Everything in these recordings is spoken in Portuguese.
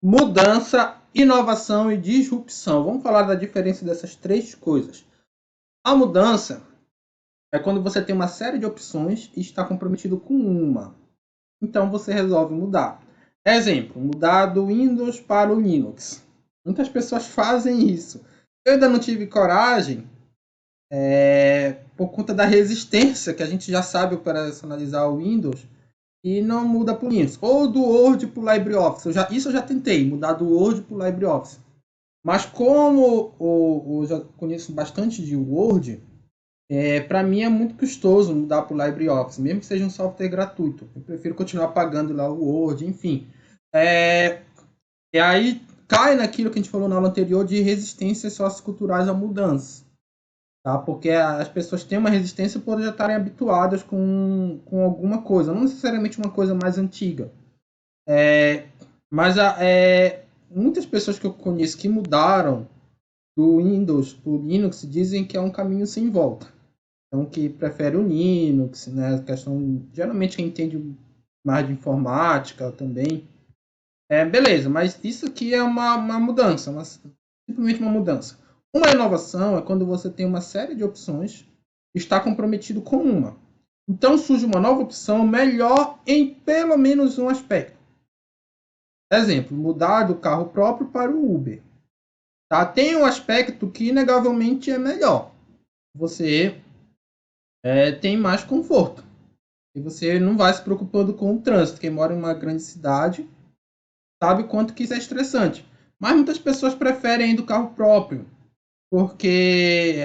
Mudança, inovação e disrupção. Vamos falar da diferença dessas três coisas. A mudança é quando você tem uma série de opções e está comprometido com uma. Então você resolve mudar. Exemplo, mudar do Windows para o Linux. Muitas pessoas fazem isso. Eu ainda não tive coragem, por conta da resistência, que a gente já sabe operacionalizar o Windows e não muda para o Linux. Ou do Word para o LibreOffice. Isso eu já tentei, mudar do Word para o LibreOffice. Mas como eu já conheço bastante de Word, para mim é muito custoso mudar para o LibreOffice, mesmo que seja um software gratuito. Eu prefiro continuar pagando lá o Word, enfim. É, e aí cai naquilo que a gente falou na aula anterior de resistências socioculturais à mudança. Tá? Porque as pessoas têm uma resistência por já estarem habituadas com alguma coisa, não necessariamente uma coisa mais antiga. Mas muitas pessoas que eu conheço que mudaram do Windows para o Linux dizem que é um caminho sem volta. Então, que prefere o Linux, né? A questão, geralmente quem entende mais de informática também. Beleza, mas isso aqui é uma mudança, simplesmente uma mudança. Uma inovação é quando você tem uma série de opções e está comprometido com uma. Então surge uma nova opção melhor em pelo menos um aspecto. Exemplo, mudar do carro próprio para o Uber. Tá? Tem um aspecto que inegavelmente é melhor. Você tem mais conforto. E você não vai se preocupando com o trânsito. Quem mora em uma grande cidade sabe quanto que isso é estressante. Mas muitas pessoas preferem ir do carro próprio. Porque,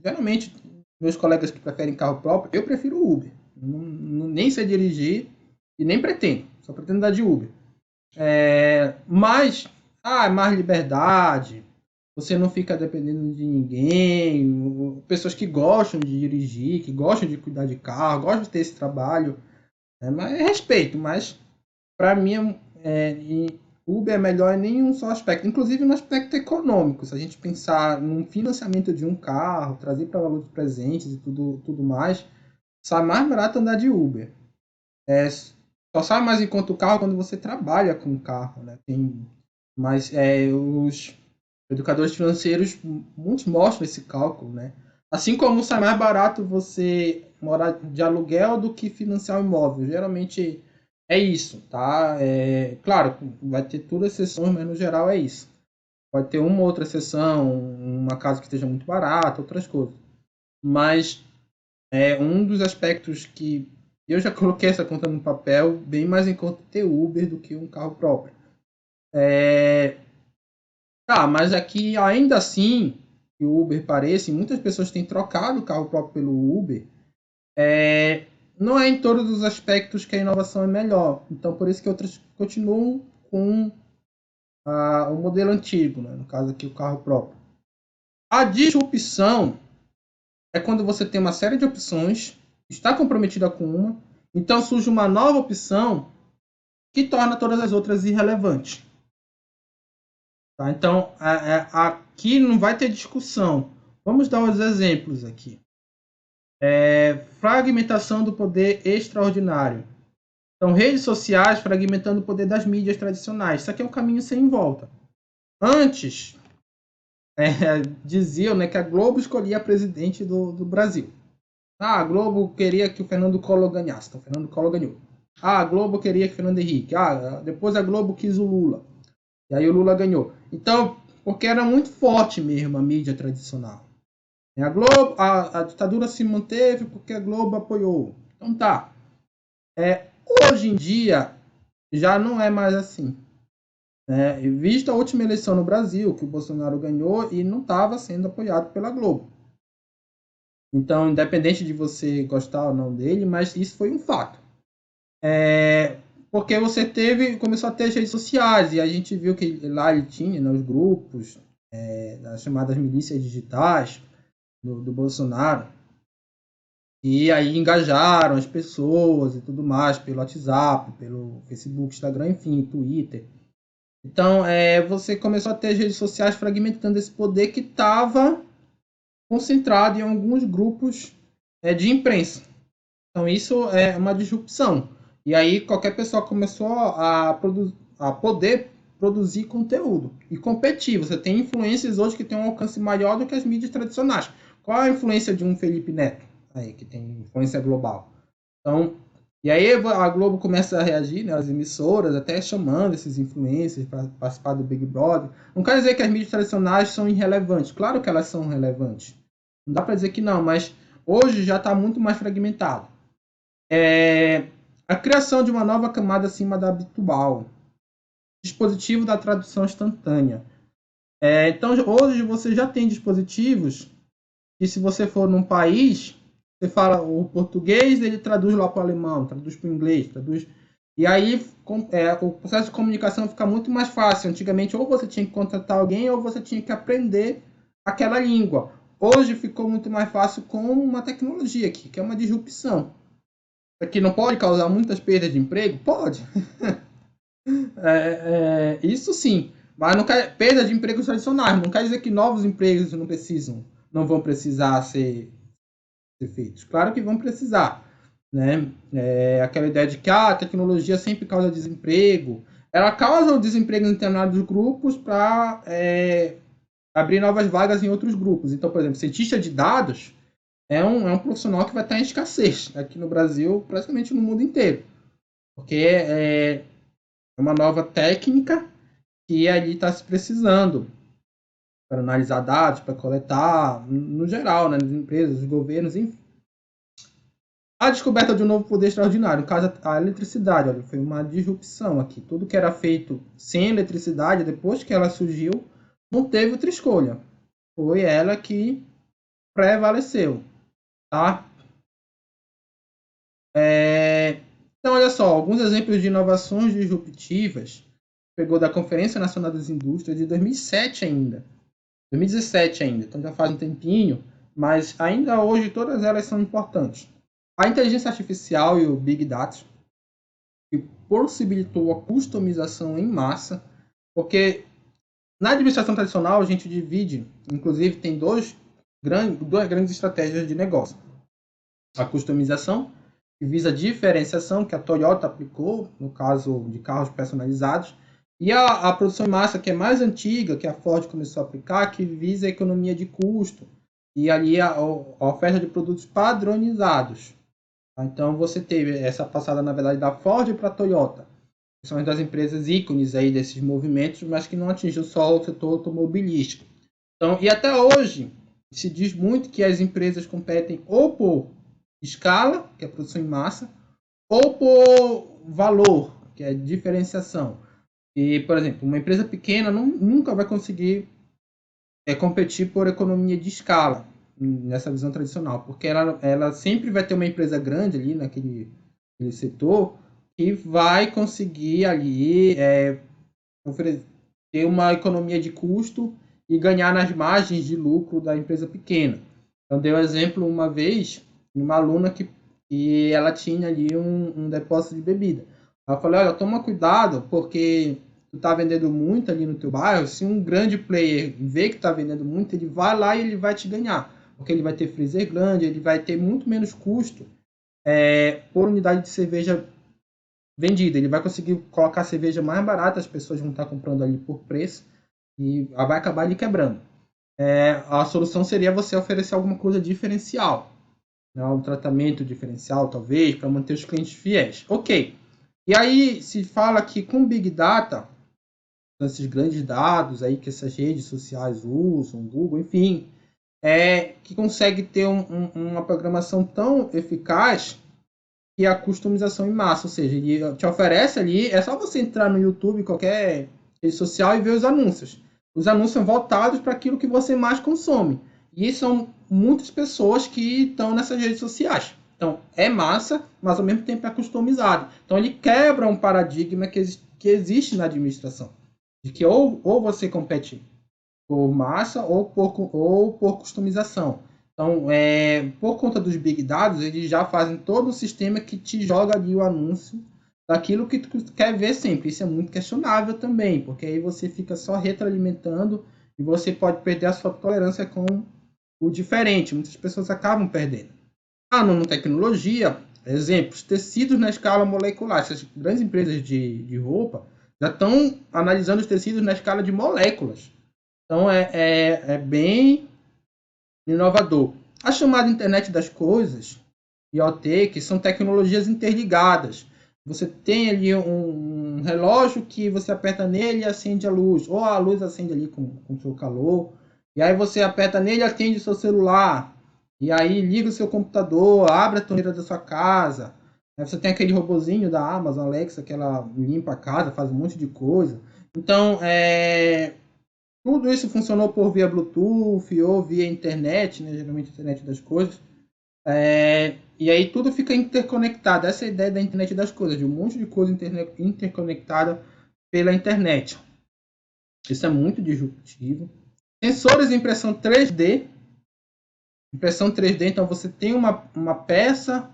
geralmente, meus colegas que preferem carro próprio, eu prefiro o Uber. Nem sei dirigir e nem pretendo. Só pretendo dar de Uber. Mas, mais liberdade, você não fica dependendo de ninguém, pessoas que gostam de dirigir, que gostam de cuidar de carro, gostam de ter esse trabalho, mas respeito, mas para mim Uber é melhor em nenhum só aspecto, inclusive no aspecto econômico, se a gente pensar no financiamento de um carro, trazer para valor de presentes e tudo mais, sai mais barato andar de Uber. Só sai mais em conta o carro quando você trabalha com o carro, né? Mas os educadores financeiros, muitos mostram esse cálculo, né? Assim como sai mais barato você morar de aluguel do que financiar um imóvel. Geralmente é isso, tá? Claro, vai ter todas as exceções, mas no geral é isso. Pode ter uma outra exceção, uma casa que esteja muito barata, outras coisas. Mas um dos aspectos que eu já coloquei essa conta no papel, bem mais em conta ter Uber do que um carro próprio. Tá, mas aqui ainda assim, que o Uber pareça, e muitas pessoas têm trocado o carro próprio pelo Uber, não é em todos os aspectos que a inovação é melhor. Então, por isso que outras continuam com o modelo antigo, né? No caso aqui, o carro próprio. A disrupção é quando você tem uma série de opções, está comprometida com uma, então surge uma nova opção que torna todas as outras irrelevantes. Tá? Então, aqui não vai ter discussão. Vamos dar os exemplos aqui. Fragmentação do poder extraordinário. Então, redes sociais fragmentando o poder das mídias tradicionais. Isso aqui é um caminho sem volta. Antes, diziam, né, que a Globo escolhia presidente do Brasil. A Globo queria que o Fernando Collor ganhasse. Então, o Fernando Collor ganhou. A Globo queria que o Fernando Henrique. Depois a Globo quis o Lula. E aí o Lula ganhou. Então, porque era muito forte mesmo a mídia tradicional. A Globo, a ditadura se manteve porque a Globo apoiou. Então tá. Hoje em dia já não é mais assim. Vista a última eleição no Brasil, que o Bolsonaro ganhou e não estava sendo apoiado pela Globo. Então, independente de você gostar ou não dele, mas isso foi um fato. Porque você começou a ter as redes sociais e a gente viu que lá ele tinha, né, os grupos, das chamadas milícias digitais do Bolsonaro. E aí engajaram as pessoas e tudo mais pelo WhatsApp, pelo Facebook, Instagram, enfim, Twitter. Então, você começou a ter as redes sociais fragmentando esse poder que estava concentrado em alguns grupos de imprensa. Então, isso é uma disrupção. E aí, qualquer pessoa começou a poder produzir conteúdo e competir. Você tem influências hoje que têm um alcance maior do que as mídias tradicionais. Qual é a influência de um Felipe Neto, aí, que tem influência global? Então, e aí a Globo começa a reagir, né, as emissoras, até chamando esses influencers para participar do Big Brother. Não quer dizer que as mídias tradicionais são irrelevantes. Claro que elas são relevantes. Não dá para dizer que não, mas hoje já está muito mais fragmentado. A criação de uma nova camada acima da habitual. Dispositivo da tradução instantânea. Então, hoje você já tem dispositivos que, se você for num país, você fala o português, ele traduz lá para o alemão, traduz para o inglês, traduz... E aí o processo de comunicação fica muito mais fácil. Antigamente, ou você tinha que contratar alguém, ou você tinha que aprender aquela língua. Hoje ficou muito mais fácil com uma tecnologia aqui, que é uma disrupção. Que não pode causar muitas perdas de emprego? Pode. Isso sim. Mas não quer perda de empregos tradicionais. Não quer dizer que novos empregos não vão precisar ser feitos. Claro que vão precisar. Né? Aquela ideia de que a tecnologia sempre causa desemprego. Ela causa o desemprego em determinados grupos para abrir novas vagas em outros grupos. Então, por exemplo, cientista de dados é um profissional que vai estar em escassez aqui no Brasil, praticamente no mundo inteiro. Porque é uma nova técnica que ali está se precisando para analisar dados, para coletar, no geral, né, nas empresas, nos governos, enfim. A descoberta de um novo poder extraordinário, no caso a eletricidade, olha, foi uma disrupção aqui. Tudo que era feito sem eletricidade, depois que ela surgiu, não teve outra escolha. Foi ela que prevaleceu. Tá? Então, olha só, alguns exemplos de inovações disruptivas. Pegou da Conferência Nacional das Indústrias de 2007 ainda. 2017 ainda, então já faz um tempinho, mas ainda hoje todas elas são importantes. A inteligência artificial e o Big Data, que possibilitou a customização em massa, porque na administração tradicional a gente divide, inclusive tem duas grandes estratégias de negócio. A customização, que visa diferenciação, que a Toyota aplicou no caso de carros personalizados, e a produção em massa, que é mais antiga, que a Ford começou a aplicar, que visa a economia de custo e ali a oferta de produtos padronizados. Então você teve essa passada, na verdade, da Ford para a Toyota, que são das empresas ícones aí desses movimentos, mas que não atingiu só o setor automobilístico. Então, e até hoje se diz muito que as empresas competem ou por escala, que é a produção em massa, ou por valor, que é diferenciação. E, por exemplo, uma empresa pequena nunca vai conseguir competir por economia de escala nessa visão tradicional, porque ela sempre vai ter uma empresa grande ali naquele setor que vai conseguir ali ter uma economia de custo e ganhar nas margens de lucro da empresa pequena. Então, dei um exemplo uma vez, uma aluna que ela tinha ali um depósito de bebida. Eu falei, olha, toma cuidado, porque tu tá vendendo muito ali no teu bairro, se um grande player vê que tá vendendo muito, ele vai lá e ele vai te ganhar. Porque ele vai ter freezer grande, ele vai ter muito menos custo por unidade de cerveja vendida. Ele vai conseguir colocar a cerveja mais barata, as pessoas vão estar comprando ali por preço e vai acabar ali quebrando. A solução seria você oferecer alguma coisa diferencial, né? Um tratamento diferencial, talvez, para manter os clientes fiéis. Ok. E aí se fala que com Big Data, esses grandes dados aí que essas redes sociais usam, Google, enfim, que consegue ter uma programação tão eficaz que é a customização em massa, ou seja, ele te oferece ali, é só você entrar no YouTube, qualquer rede social e ver os anúncios. Os anúncios são voltados para aquilo que você mais consome. E são muitas pessoas que estão nessas redes sociais. Então, é massa, mas ao mesmo tempo é customizado. Então, ele quebra um paradigma que existe na administração. De que ou você compete por massa ou por customização. Então, por conta dos Big Dados, eles já fazem todo o sistema que te joga ali o anúncio daquilo que tu quer ver sempre. Isso é muito questionável também, porque aí você fica só retroalimentando e você pode perder a sua tolerância com o diferente. Muitas pessoas acabam perdendo. A nanotecnologia, exemplos, tecidos na escala molecular. Essas grandes empresas de roupa Já estão analisando os tecidos na escala de moléculas. Então é bem inovador. A chamada internet das coisas, IoT, que são tecnologias interligadas. Você tem ali um relógio que você aperta nele e acende a luz, ou a luz acende ali com o seu calor, e aí você aperta nele e atende o seu celular, e aí liga o seu computador, abre a torneira da sua casa. Aí você tem aquele robozinho da Amazon Alexa que ela limpa a casa, faz um monte de coisa. Então, tudo isso funcionou por via Bluetooth ou via internet, né? Geralmente internet das coisas. E aí tudo fica interconectado. Essa é a ideia da internet das coisas, de um monte de coisa interconectada pela internet. Isso é muito disruptivo. Sensores de impressão 3D. Impressão 3D, então você tem uma peça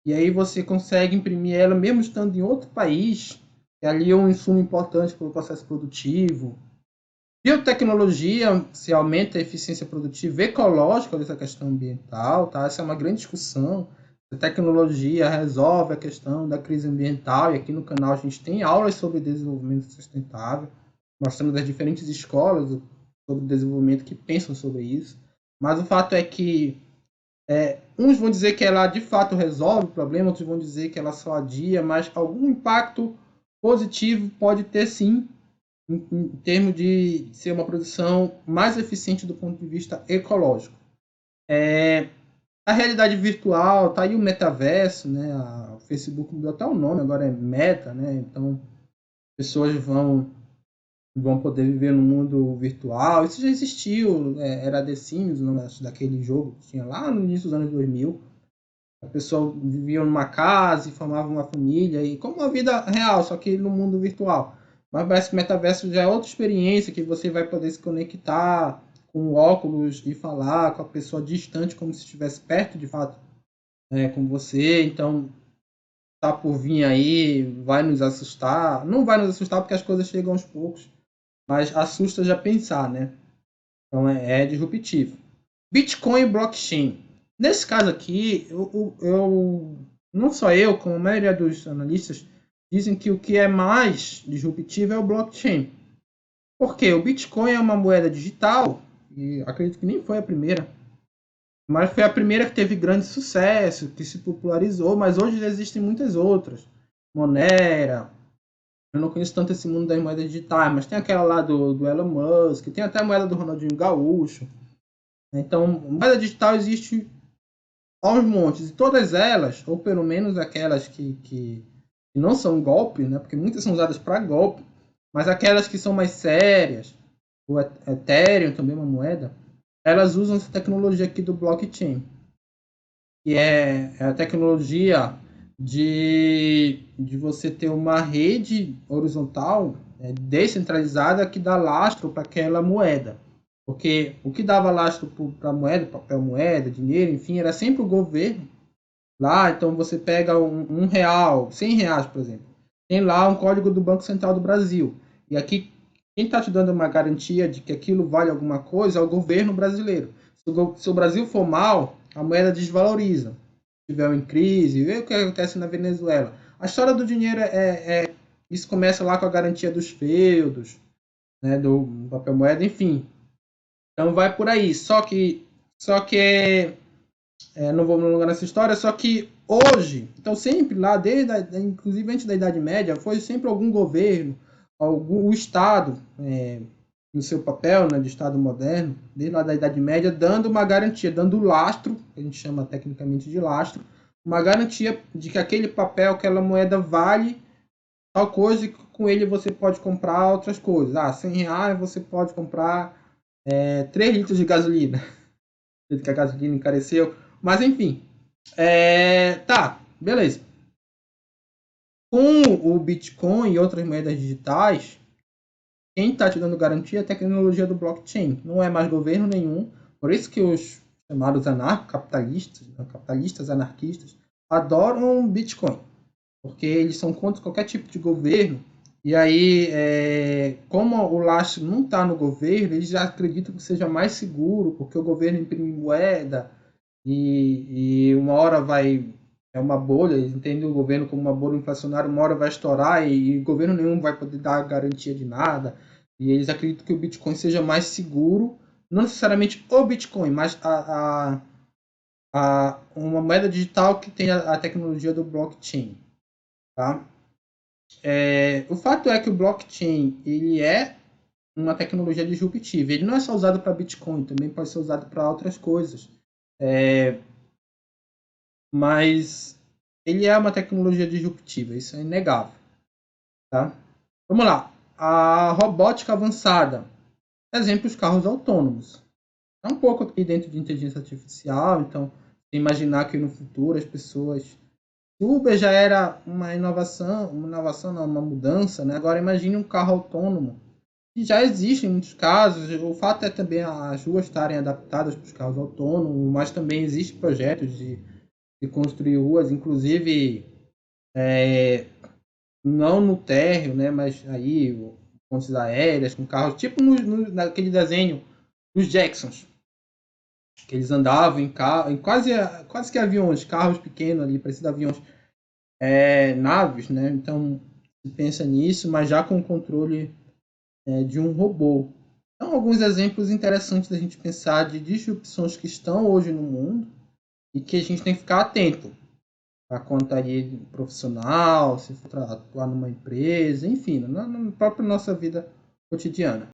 e aí você consegue imprimir ela mesmo estando em outro país. E ali é um insumo importante para o processo produtivo. Biotecnologia, se aumenta a eficiência produtiva ecológica dessa questão ambiental, tá? Essa é uma grande discussão. A tecnologia resolve a questão da crise ambiental, e aqui no canal a gente tem aulas sobre desenvolvimento sustentável, mostrando as diferentes escolas sobre desenvolvimento que pensam sobre isso. Mas o fato é que uns vão dizer que ela de fato resolve o problema, outros vão dizer que ela só adia, mas algum impacto positivo pode ter sim, em termos de ser uma produção mais eficiente do ponto de vista ecológico. A realidade virtual, tá aí o metaverso, né? O Facebook mudou até o nome, agora é Meta, né? Então, pessoas vão poder viver no mundo virtual. Isso já existiu, era The Sims, o nome daquele jogo que tinha lá no início dos anos 2000. A pessoa vivia numa casa e formava uma família, e como uma vida real, só que no mundo virtual. Mas parece que o metaverso já é outra experiência, que você vai poder se conectar com óculos e falar com a pessoa distante, como se estivesse perto de fato com você. Então, tá por vir aí, vai nos assustar. Não vai nos assustar porque as coisas chegam aos poucos, mas assusta já pensar, né? Então é disruptivo. Bitcoin e blockchain. Nesse caso aqui, não só eu, como a maioria dos analistas, dizem que o que é mais disruptivo é o blockchain. Porque o Bitcoin é uma moeda digital, e acredito que nem foi a primeira, mas foi a primeira que teve grande sucesso, que se popularizou, mas hoje existem muitas outras. Monera, eu não conheço tanto esse mundo das moedas digitais, mas tem aquela lá do Elon Musk, tem até a moeda do Ronaldinho Gaúcho. Então, moeda digital existe aos montes, e todas elas, ou pelo menos aquelas que não são golpe, né, porque muitas são usadas para golpe, mas aquelas que são mais sérias, o Ethereum também é uma moeda, elas usam essa tecnologia aqui do blockchain, que é a tecnologia de você ter uma rede horizontal descentralizada que dá lastro para aquela moeda. Porque o que dava lastro para a moeda, papel moeda, dinheiro, enfim, era sempre o governo. Lá, então você pega um real, 100 reais, por exemplo. Tem lá um código do Banco Central do Brasil. E aqui, quem está te dando uma garantia de que aquilo vale alguma coisa é o governo brasileiro. Se o Brasil for mal, a moeda desvaloriza. Se estiver em crise, vê o que acontece na Venezuela. A história do dinheiro isso começa lá com a garantia dos feudos, né, do papel moeda, enfim. Então vai por aí. Só que não vou me alongar nessa história, só que hoje, então sempre lá, inclusive antes da Idade Média, foi sempre algum governo, o Estado, no seu papel, né, de Estado moderno, desde lá da Idade Média, dando uma garantia, dando lastro, que a gente chama tecnicamente de lastro, uma garantia de que aquele papel, aquela moeda vale tal coisa, e com ele você pode comprar outras coisas. 100 reais você pode comprar 3 litros de gasolina, que a gasolina encareceu. Mas enfim, tá, beleza. Com o Bitcoin e outras moedas digitais, quem está te dando garantia é a tecnologia do blockchain. Não é mais governo nenhum. Por isso que os chamados anarcocapitalistas, capitalistas anarquistas, adoram Bitcoin. Porque eles são contra qualquer tipo de governo. E aí, como o lastro não está no governo, eles já acreditam que seja mais seguro, porque o governo imprime moeda e uma hora vai é uma bolha, eles entendem o governo como uma bolha inflacionária, uma hora vai estourar e governo nenhum vai poder dar garantia de nada. E eles acreditam que o Bitcoin seja mais seguro, não necessariamente o Bitcoin, mas uma moeda digital que tem a tecnologia do blockchain. Tá? O fato é que o blockchain ele é uma tecnologia disruptiva. Ele não é só usado para Bitcoin, também pode ser usado para outras coisas. Mas ele é uma tecnologia disruptiva, isso é inegável. Tá? Vamos lá. A robótica avançada. Exemplo, os carros autônomos. É um pouco aqui dentro de inteligência artificial, então imaginar que no futuro as pessoas. O Uber já era uma inovação não, uma mudança, né? Agora imagine um carro autônomo. E já existe em muitos casos, o fato é também as ruas estarem adaptadas para os carros autônomos, mas também existem projetos de construir ruas, inclusive não no térreo, né, mas aí pontes aéreas com carros, tipo naquele desenho dos Jacksons, que eles andavam em carro, em quase que aviões, carros pequenos ali, parecidos aviões, naves, né? Então se pensa nisso, mas já com o controle de um robô. Então, alguns exemplos interessantes da gente pensar de disrupções que estão hoje no mundo e que a gente tem que ficar atento a conta aí profissional, se for atuar numa empresa, enfim, na própria nossa vida cotidiana.